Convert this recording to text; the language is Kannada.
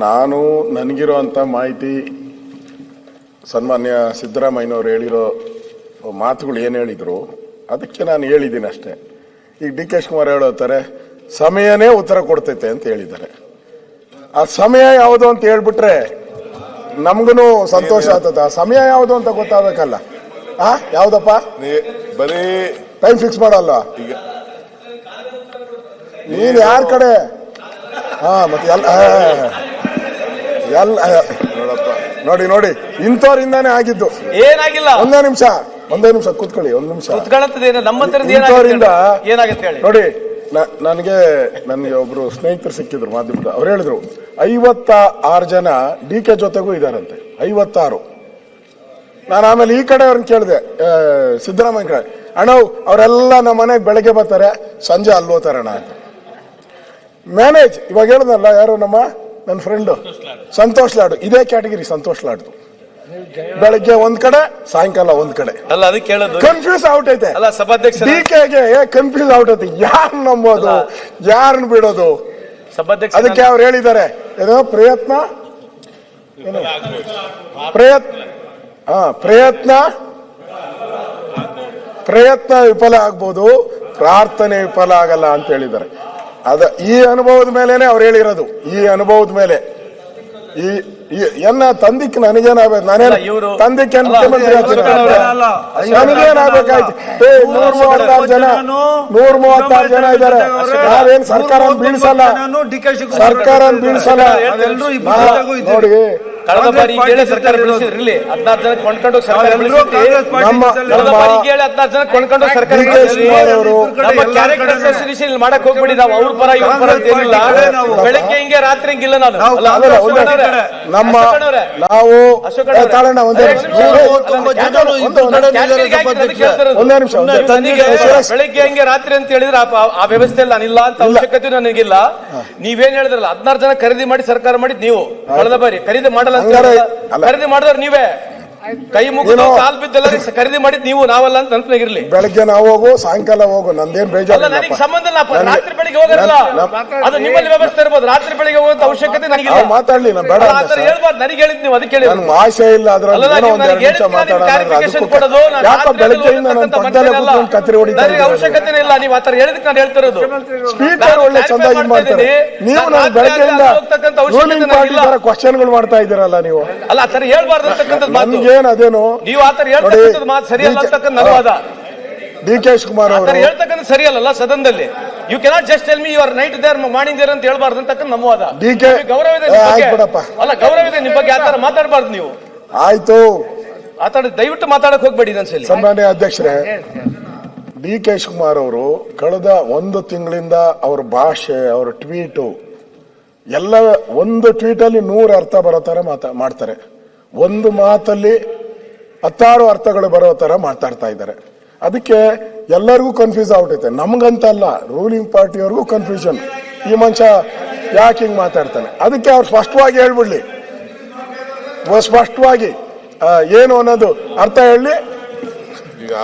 ನಾನು ನನಗಿರುವಂಥ ಮಾಹಿತಿ ಸನ್ಮಾನ್ಯ ಸಿದ್ದರಾಮಯ್ಯನವರು ಹೇಳಿರೋ ಮಾತುಗಳು ಏನು ಹೇಳಿದ್ರು ಅದಕ್ಕೆ ನಾನು ಹೇಳಿದ್ದೀನಿ ಅಷ್ಟೇ. ಈಗ ಡಿ ಕೆ ಶಿವಕುಮಾರ್ ಹೇಳೋತಾರೆ ಸಮಯನೇ ಉತ್ತರ ಕೊಡ್ತೈತೆ ಅಂತ ಹೇಳಿದ್ದಾರೆ. ಆ ಸಮಯ ಯಾವುದು ಅಂತ ಹೇಳ್ಬಿಟ್ರೆ ನಮ್ಗೂ ಸಂತೋಷ ಆಗ್ತದ. ಆ ಸಮಯ ಯಾವುದು ಅಂತ ಗೊತ್ತಾಗಬೇಕಲ್ಲ. ಯಾವ್ದಪ್ಪ ಬರೀ ಟೈಮ್ ಫಿಕ್ಸ್ ಮಾಡಲ್ಲ. ಈಗ ನೀನ್ ಯಾರ ಕಡೆ ಮತ್ತೆ ನೋಡಿ ನೋಡಿ ಇಂಥವ್ರಿಂದಾನೇ ಆಗಿದ್ದು. ಏನಾಗಿಲ್ಲ. ಒಂದೇ ನಿಮಿಷ ಕೂತ್ಕೊಳ್ಳಿ. ಒಂದ್ ನಿಮಿಷ ನೋಡಿ, ನನಗೆ ಒಬ್ರು ಸ್ನೇಹಿತರು ಸಿಕ್ಕಿದ್ರು ಮಾಧ್ಯಮದ. ಅವ್ರು ಹೇಳಿದ್ರು 56 ಜನ ಡಿ ಕೆ ಜೊತೆಗೂ ಇದಾರಂತೆ. 56. ನಾನು ಆಮೇಲೆ ಈ ಕಡೆ ಅವ್ರನ್ನ ಕೇಳಿದೆ, ಸಿದ್ದರಾಮಯ್ಯ ಕಡೆ, ಅಣ್ಣ ಅವರೆಲ್ಲ ನಮ್ಮ ಮನೆಗೆ ಬೆಳಗ್ಗೆ ಬರ್ತಾರೆ, ಸಂಜೆ ಅಲ್ಲಿ ಹೋಗ್ತಾರಣ್ಣ ಅಂತ. ಮ್ಯಾನೇಜ್ ಇವಾಗ ಹೇಳಿದ್ನಲ್ಲ, ಯಾರು ನನ್ನ ಫ್ರೆಂಡ್ ಸಂತೋಷ್ ಲಾಡು, ಇದೇ ಕ್ಯಾಟಗಿರಿ ಸಂತೋಷ್ ಲಾಡ್ದು. ಬೆಳಗ್ಗೆ ಒಂದ್ ಕಡೆ, ಸಾಯಂಕಾಲ ಒಂದ್ ಕಡೆ. ಅಲ್ಲ ಅದಕ್ಕೆ ಹೇಳೋದು ಕನ್ಫ್ಯೂಸ್ ಔಟೈತೆ. ಅಲ್ಲ ಸಭಾಧ್ಯಕ್ಷ ಡಿ ಕೆಗೆ ಕನ್ಫ್ಯೂಸ್ ಔಟೈತೆ. ಯಾರು ನಂಬೋದು, ಯಾರನ್ನ ಬಿಡೋದು? ಸಭಾಧ್ಯಕ್ಷ ಅದಕ್ಕೆ ಅವ್ರು ಹೇಳಿದ್ದಾರೆ, ಏನೋ ಪ್ರಯತ್ನ ವಿಫಲ ಆಗ್ಬೋದು, ಪ್ರಾರ್ಥನೆ ವಿಫಲ ಆಗಲ್ಲ ಅಂತ ಹೇಳಿದ್ದಾರೆ. ಈ ಅನುಭವದ ಮೇಲೆನೆ ಅವ್ರು ಹೇಳಿರೋದು. ಈ ಅನುಭವದ ಮೇಲೆ ಎನ್ನ ತಂದಿಕ್ ನನಗೇನಾಗಬೇಕು? ನಾನೇನು ತಂದಿಕ್ಕೆ ಮುಖ್ಯಮಂತ್ರಿ ನನಗೇನಾಗಬೇಕಾಯ್ತು? 136 ಜನ ಇದ್ದಾರೆ. ನಾವೇನ್ ಸರ್ಕಾರ ಬೀಳ್ಸಲ್ಲ. ನೋಡಿ, ಕಳೆದ ಬಾರಿ ಸರ್ಕಾರ ಬೆಳೆಸಿರ್ಲಿ 16 ಜನ ಕೊಂಡ್ಕೊಂಡು ಸರ್ಕಾರ ಮಾಡಕ್ ಹೋಗ್ಬೇಡಿ. ನಾವು ಅವ್ರ ಪರ ಇವ್ರ ಪರ ಏನಿಲ್ಲ. ಬೆಳಗ್ಗೆ ಹಿಂಗೆ ರಾತ್ರಿ ಹಿಂಗಿಲ್ಲ. ನಾನು ಬೆಳಗ್ಗೆ ಹಂಗೆ ರಾತ್ರಿ ಅಂತ ಹೇಳಿದ್ರೆ ಆ ವ್ಯವಸ್ಥೆಯಲ್ಲಿ ನಾನಿಲ್ಲ ಅಂತ ಅವಶ್ಯಕತೆ ನನಗಿಲ್ಲ. ನೀವೇನ್ ಹೇಳಿದ್ರಲ್ಲ 16 ಜನ ಖರೀದಿ ಮಾಡಿ ಸರ್ಕಾರ ಮಾಡಿದ್ ನೀವು. ಕಳೆದ ಬಾರಿ ಖರೀದಿ ಮಾಡಲ್ಲ, ಖರೀದಿ ಮಾಡಿದವ್ರು ನೀವೇ. ಕೈ ಮುಗಿದು ಕಾಲ್ ಬಿದ್ದೆಲ್ಲ ಖರೀದಿ ಮಾಡಿದ್ ನೀವು, ನಾವಲ್ಲ ಅಂತ ನೆನಪಿನಾಗಿರ್ಲಿ. ಬೆಳಗ್ಗೆ ನಾವು ಹೋಗು, ಸಾಯಂಕಾಲ ಹೋಗು, ನಂದೇನ್ ಬೇಜಾರು. ನನಗೆ ಸಂಬಂಧ ಇಲ್ಲ. ರಾತ್ರಿ ಬೆಳಿಗ್ಗೆ ಹೋಗೋದಿಲ್ಲ, ಅದು ನಿಮ್ಮಲ್ಲಿ ವ್ಯವಸ್ಥೆ ಇರ್ಬೋದು. ರಾತ್ರಿ ಬೆಳಿಗ್ಗೆ ಹೋಗುವಂತ ಅವಶ್ಯಕತೆ ನನಗಿಲ್ಲ. ಮಾತಾಡ್ಲಿ, ಹೇಳ್ಬಾರ್ದು. ನನಗೆ ಹೇಳಿದ್ ನೀವು, ಅದಕ್ಕೆ ಹೇಳಿದ್ರು. ಆಸೆ ಇಲ್ಲ ಅವಶ್ಯಕತೆ ಇಲ್ಲ. ನೀವು ಆತರ ಹೇಳಿದಕ್ಕೆ ನಾನು ಹೇಳ್ತಿರೋದು. ಸ್ಪೀಕರ್ ಒಳ್ಳೆ ಚಂದಾಗಿ ಮಾಡ್ತಾರೆ. ನೀವು ಬೆಳಗ್ಗೆಯಿಂದ ಕ್ವಶನ್ಗಳು ಮಾಡ್ತಾ ಇದ್ದೀರಲ್ಲ ನೀವು. ಅಲ್ಲ ಆತರ ಹೇಳ್ಬಾರ್ದು ಅಂತಕ್ಕಂಥದ್ದು ಮಾತು. ಅದೇನು ನೀವು ಆತರ ಹೇಳ್ತಕ್ಕಂಥದ್ದು ಮಾತು ಸರಿಯಲ್ಲ ಅಂತಕ್ಕಂಥ ನರವಾದ. ಡಿ ಕೆ ಶಿವಕುಮಾರ್ ಅವರು ಹೇಳ್ತಕ್ಕಂಥ ಸರಿಯಲ್ಲ ಸದನದಲ್ಲಿ. You cannot just tell me you are night there morning there ಅಂತ ಹೇಳ್ಬಾರ್ದು ಅಂತಕ್ಕಂಥ ನಮ್ಮ ವಾದ. ಗೌರವ ಇದೆ, ಅಲ್ಲ ಗೌರವ ಇದೆ ನಿಮ್ಮ ಬಗ್ಗೆ. ಆತರ ಮಾತಾಡಬಾರ್ದು ನೀವು. ಆಯ್ತು, ದಯವಿಟ್ಟು ಮಾತಾಡಕ್ ಹೋಗ್ಬೇಡಿ. ನನ್ಸಲಿ ಸನ್ಮಾನ್ಯ ಅಧ್ಯಕ್ಷರೇ, ಡಿ ಕೆ ಶಿವಕುಮಾರ್ ಅವರು ಕಳೆದ 1 ತಿಂಗಳಿಂದ ಅವ್ರ ಭಾಷೆ, ಅವ್ರ ಟ್ವೀಟು ಎಲ್ಲ, ಒಂದು ಟ್ವೀಟ್ ಅಲ್ಲಿ 100 ಅರ್ಥ ಬರೋ ತರ ಮಾಡ್ತಾರೆ. ಒಂದು ಮಾತಲ್ಲಿ 16 ಅರ್ಥಗಳು ಬರೋ ತರ ಮಾತಾಡ್ತಾ ಇದ್ದಾರೆ. ಅದಕ್ಕೆ ಎಲ್ಲರಿಗೂ ಕನ್ಫ್ಯೂಸ್ ಆಗ್ಬಿಟ್ಟೈತೆ. ನಮ್ಗಂತ ಅಲ್ಲ, ರೂಲಿಂಗ್ ಪಾರ್ಟಿಯವ್ರಿಗೂ ಕನ್ಫ್ಯೂಷನ್. ಈ ಮನುಷ್ಯ ಯಾಕೆ ಹಿಂಗ್ ಮಾತಾಡ್ತಾನೆ? ಅದಕ್ಕೆ ಅವ್ರು ಸ್ಪಷ್ಟವಾಗಿ ಹೇಳ್ಬಿಡ್ಲಿ, ಸ್ಪಷ್ಟವಾಗಿ ಏನು ಅನ್ನೋದು ಅರ್ಥ ಹೇಳಿ. ಈಗ